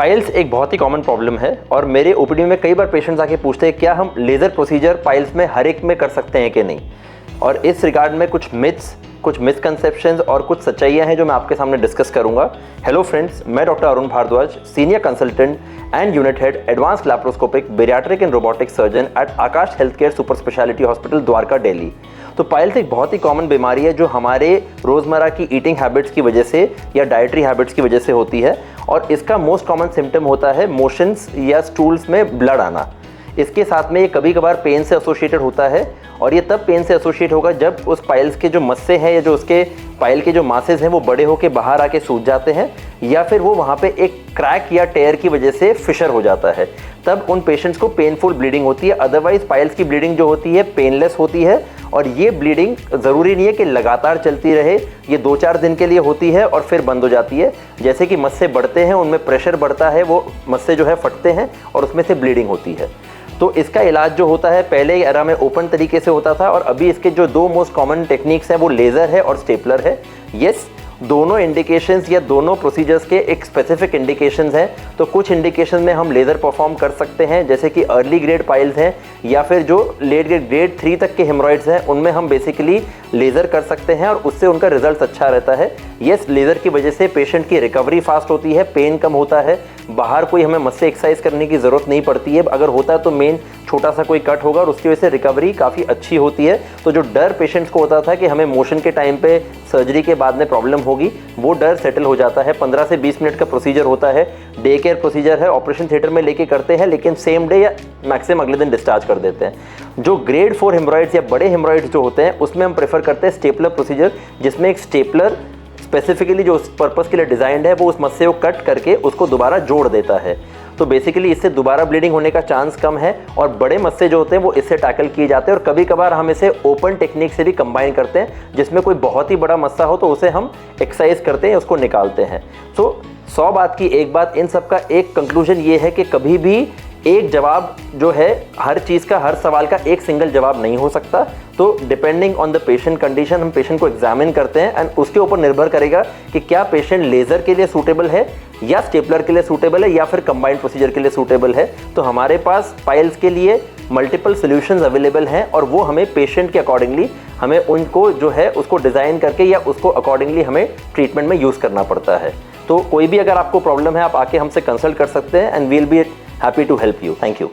Piles एक बहुत ही common problem है और मेरे ओपीडी में कई बार पेशेंट्स आके पूछते हैं क्या हम लेज़र प्रोसीजर पाइल्स में हर एक में कर सकते हैं कि नहीं। और इस रिगार्ड में कुछ मिथ्स, कुछ मिसकंसेप्शंस और कुछ सच्चाइयाँ हैं जो मैं आपके सामने डिस्कस करूंगा। हेलो फ्रेंड्स, मैं doctor Arun Bhardwaj, senior consultant and unit head advance laparoscopic bariatric and robotic surgeon at Akash health care super speciality hospital Dwarka, Delhi. तो पाइल्स एक बहुत ही कॉमन बीमारी है जो हमारे रोज़मर्रा की ईटिंग हैबिट्स की वजह से या डाइटरी हैबिट्स की वजह से होती है और इसका मोस्ट कॉमन सिम्टम होता है मोशंस या स्टूल्स में ब्लड आना। इसके साथ में ये कभी कभार पेन से एसोसिएटेड होता है और ये तब पेन से एसोसिएट होगा जब उस पाइल्स के जो मस्से हैं या जो उसके पाइल के जो मासेज हैं वो बड़े होकर बाहर आके सूज जाते हैं या फिर वो वहाँ पे एक क्रैक या टेयर की वजह से फिशर हो जाता है, तब उन पेशेंट्स को पेनफुल ब्लीडिंग होती है। अदरवाइज पाइल्स की ब्लीडिंग जो होती है पेनलेस होती है और ये ब्लीडिंग ज़रूरी नहीं है कि लगातार चलती रहे, ये 2-4 दिन के लिए होती है और फिर बंद हो जाती है। जैसे कि मस्से बढ़ते हैं, उनमें प्रेशर बढ़ता है, वो मस्से जो है फटते हैं और उसमें से ब्लीडिंग होती है। तो इसका इलाज जो होता है पहले एरा में ओपन तरीके से होता था और अभी इसके जो 2 मोस्ट कॉमन टेक्निक्स हैं वो लेज़र है और स्टेपलर है। यस, दोनों इंडिकेशंस या दोनों प्रोसीजर्स के एक स्पेसिफिक इंडिकेशंस हैं। तो कुछ इंडिकेशन में हम लेज़र परफॉर्म कर सकते हैं, जैसे कि अर्ली ग्रेड पाइल्स हैं या फिर जो लेट ग्रेड 3 तक के हेमरॉइड्स हैं, उनमें हम बेसिकली लेज़र कर सकते हैं और उससे उनका रिजल्ट अच्छा रहता है। येस, लेज़र की वजह से पेशेंट की रिकवरी फास्ट होती है, पेन कम होता है, बाहर कोई हमें मस्से एक्सरसाइज करने की ज़रूरत नहीं पड़ती है। अगर होता है तो मेन छोटा सा कोई कट होगा और उसकी वजह से रिकवरी काफ़ी अच्छी होती है। तो जो डर पेशेंट्स को होता था कि हमें मोशन के टाइम पे सर्जरी के बाद में प्रॉब्लम होगी, वो डर सेटल हो जाता है। 15 से 20 मिनट का प्रोसीजर होता है, डे केयर प्रोसीजर है, ऑपरेशन थिएटर में लेके करते हैं लेकिन सेम डे या मैक्सिमम अगले दिन डिस्चार्ज कर देते हैं। जो ग्रेड 4 हेमरॉइड्स या बड़े हेमरॉइड्स जो होते हैं उसमें हम प्रेफर करते हैं स्टेपलर प्रोसीजर, जिसमें एक स्टेपलर स्पेसिफिकली जो उस पर्पस के लिए डिज़ाइंड है वो उस मस्से को कट करके उसको दोबारा जोड़ देता है। तो बेसिकली इससे दोबारा ब्लीडिंग होने का चांस कम है और बड़े मस्से जो होते हैं वो इससे टैकल किए जाते हैं और कभी कभार हम इसे ओपन टेक्निक से भी कंबाइन करते हैं, जिसमें कोई बहुत ही बड़ा मस्सा हो तो उसे हम एक्सरसाइज करते हैं, उसको निकालते हैं। तो 100 बात की एक बात, इन सब का एक कंक्लूजन ये है कि कभी भी एक जवाब जो है हर चीज़ का, हर सवाल का एक सिंगल जवाब नहीं हो सकता। तो depending on the patient condition हम पेशेंट को एग्जामिन करते हैं एंड उसके ऊपर निर्भर करेगा कि क्या पेशेंट लेज़र के लिए सूटेबल है या स्टेपलर के लिए सूटेबल है या फिर कंबाइंड प्रोसीजर के लिए सूटेबल है। तो हमारे पास पाइल्स के लिए मल्टीपल सोल्यूशंस अवेलेबल हैं और वो हमें पेशेंट के अकॉर्डिंगली हमें उनको जो है उसको डिज़ाइन करके या उसको अकॉर्डिंगली हमें ट्रीटमेंट में यूज़ करना पड़ता है। तो कोई भी अगर आपको प्रॉब्लम है आप आके हमसे कंसल्ट कर सकते हैं and we will be happy to help you. Thank you.